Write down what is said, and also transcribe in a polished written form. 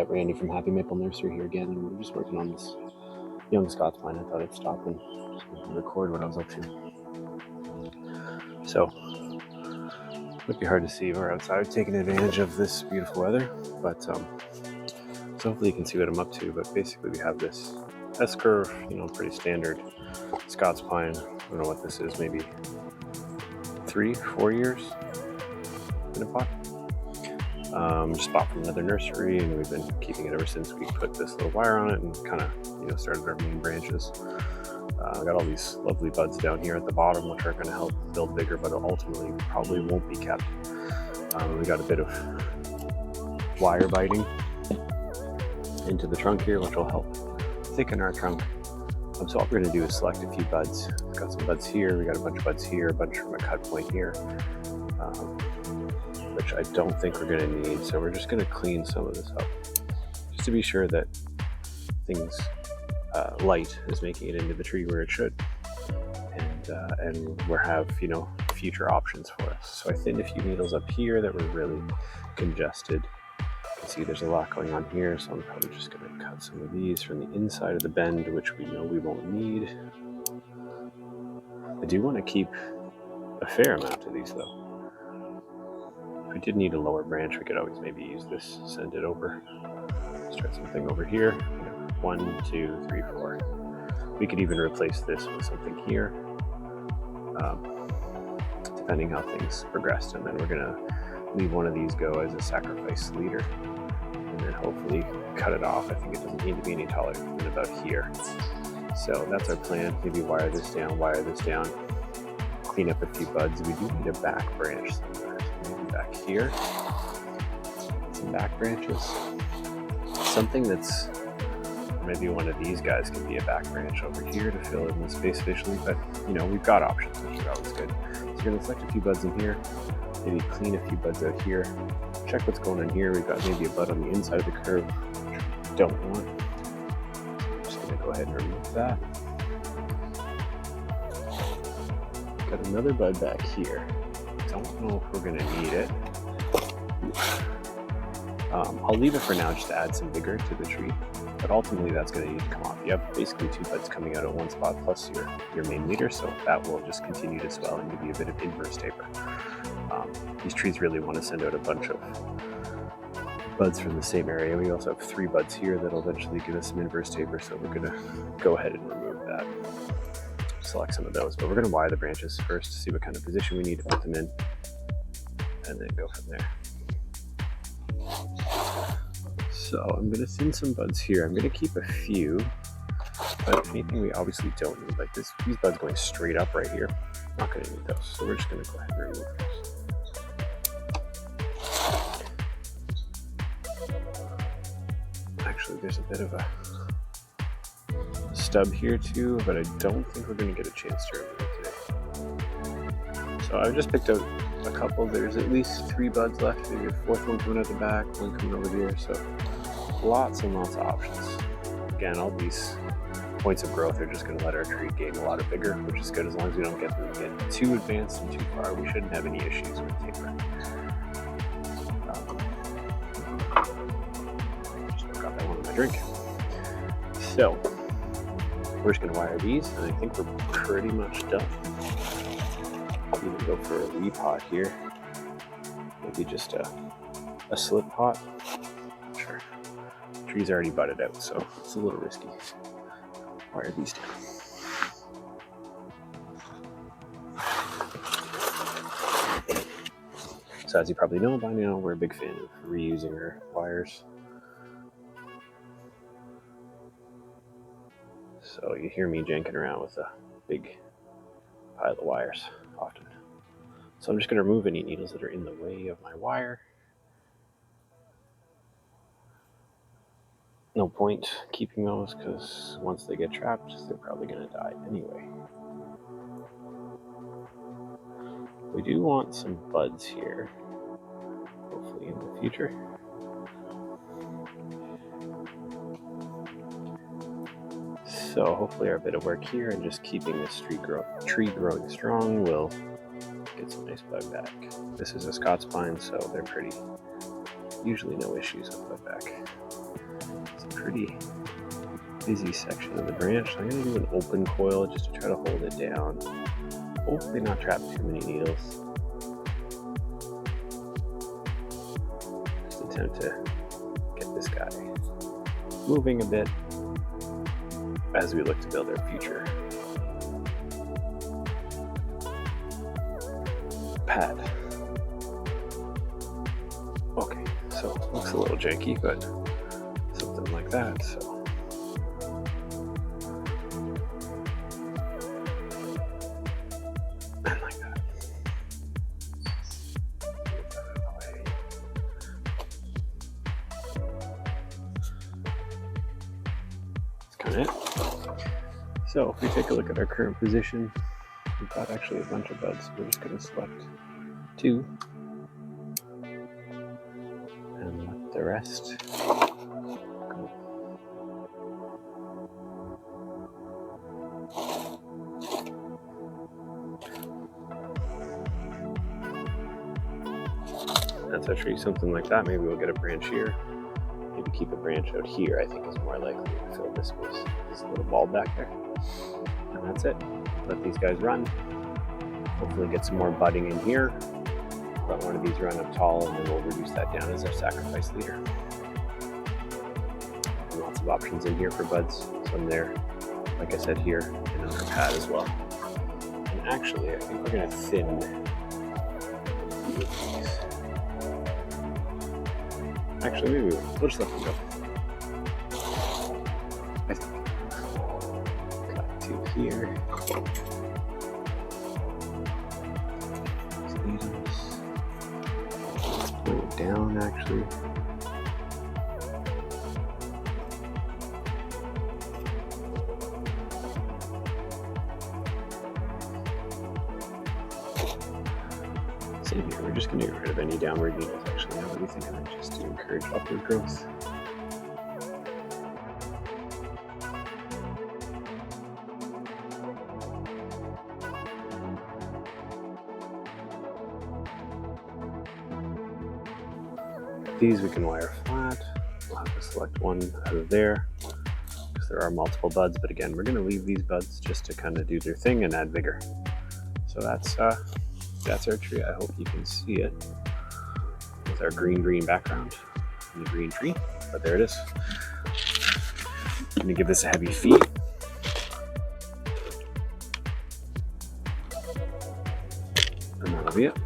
got Randy from Happy Maple Nursery here again, and we're just working on this young Scots Pine. I thought I'd stop and just record what I was up to. So, it might be hard to see. We're outside taking advantage of this beautiful weather, but so hopefully you can see what I'm up to. But basically we have this S-curve, pretty standard Scots Pine. I don't know what this is, maybe 3-4 years in a pot. Just bought from another nursery, and we've been keeping it ever since we put this little wire on it and kind of started our main branches. I got all these lovely buds down here at the bottom, which are going to help build bigger, but ultimately probably won't be kept. We got a bit of wire biting into the trunk here, which will help thicken our trunk. So all we're going to do is select a few buds. We've got some buds here, we got a bunch of buds here, a bunch from a cut point here, which I don't think we're going to need. So we're just going to clean some of this up, just to be sure that things, light is making it into the tree where it should, and we'll have future options for us. So I thinned a few needles up here that were really congested. You can see there's a lot going on here, so I'm probably just going to cut some of these from the inside of the bend, which we know we won't need. I do want to keep a fair amount of these though. If we did need a lower branch, we could always maybe use this, send it over. Let's try something over here. 1, 2, 3, 4. We could even replace this with something here, depending how things progressed. And then we're gonna leave one of these go as a sacrifice leader, and then hopefully cut it off. I think it doesn't need to be any taller than about here. So that's our plan. Maybe wire this down, clean up a few buds. We do need a back branch somewhere. So maybe back here, some back branches. Something that's, maybe one of these guys can be a back branch over here to fill in the space visually, but we've got options, which is always good. So we're going to select a few buds in here, maybe clean a few buds out here, check what's going on here. We've got maybe a bud on the inside of the curve, which we don't want. I'm just going to go ahead and remove that. Got another bud back here. Don't know if we're going to need it. I'll leave it for now just to add some vigor to the tree, but ultimately that's going to need to come off. You have basically 2 buds coming out at one spot plus your main leader, so that will just continue to swell and give you a bit of inverse taper. These trees really want to send out a bunch of buds from the same area. We also have 3 buds here that'll eventually give us some inverse taper, so we're going to go ahead and remove that. Select some of those, but we're going to wire the branches first to see what kind of position we need to put them in, and then go from there. So I'm going to thin some buds here. I'm going to keep a few, but if anything we obviously don't need, like these buds going straight up right here, not going to need those. So we're just going to go ahead and remove those. Actually, there's a bit of a stub here too, but I don't think we're going to get a chance to remove it today. So I've just picked out a couple. There's at least 3 buds left, maybe a 4th one coming out the back, one coming over here. So lots and lots of options. Again, all these points of growth are just going to let our tree gain a lot of vigor, which is good as long as we don't get them to get too advanced and too far. We shouldn't have any issues with taper. Just got that one in my drink. So we're just going to wire these, and I think we're pretty much done. I'm going to go for a repot here. Maybe just a slip pot. Sure. The tree's already budded out, so it's a little risky. Wire these down. So as you probably know by now, we're a big fan of reusing our wires. So you hear me janking around with a big pile of wires often. So I'm just going to remove any needles that are in the way of my wire. No point keeping those, because once they get trapped, they're probably going to die anyway. We do want some buds here, hopefully in the future. So hopefully our bit of work here and just keeping this tree growing strong will get some nice bud back. This is a Scots Pine, so they're pretty, usually no issues with bud back. pretty busy section of the branch. So I'm going to do an open coil just to try to hold it down. Hopefully not trap too many needles. Just attempt to get this guy moving a bit as we look to build our future pad. Okay, so it looks a little janky, but something like that. So and like that. Move that out of the way. That's kind of it. So if we take a look at our current position, we've got actually a bunch of buds. We're just going to select 2 and let the rest go. That's actually something like that. Maybe we'll get a branch here. Maybe keep a branch out here, I think is more likely to fill this little bulb back there. And that's it. Let these guys run. Hopefully get some more budding in here. Let one of these run up tall, and then we'll reduce that down as our sacrifice leader. And lots of options in here for buds. Some there, like I said, here, and on our pad as well. And actually, I think we're going to thin these. Actually, maybe we'll just let them go. I think. Got 2 here. Let's bring it down, actually. Same here, we're just going to get rid of any downward needles, actually, now that we think of it, just to encourage upward growth. These we can wire flat. We'll have to select one out of there because there are multiple buds, but again, we're going to leave these buds just to kind of do their thing and add vigor. So that's our tree. I hope you can see it with our green background and the green tree, but there it is. I'm going to give this a heavy feed. And that'll be it.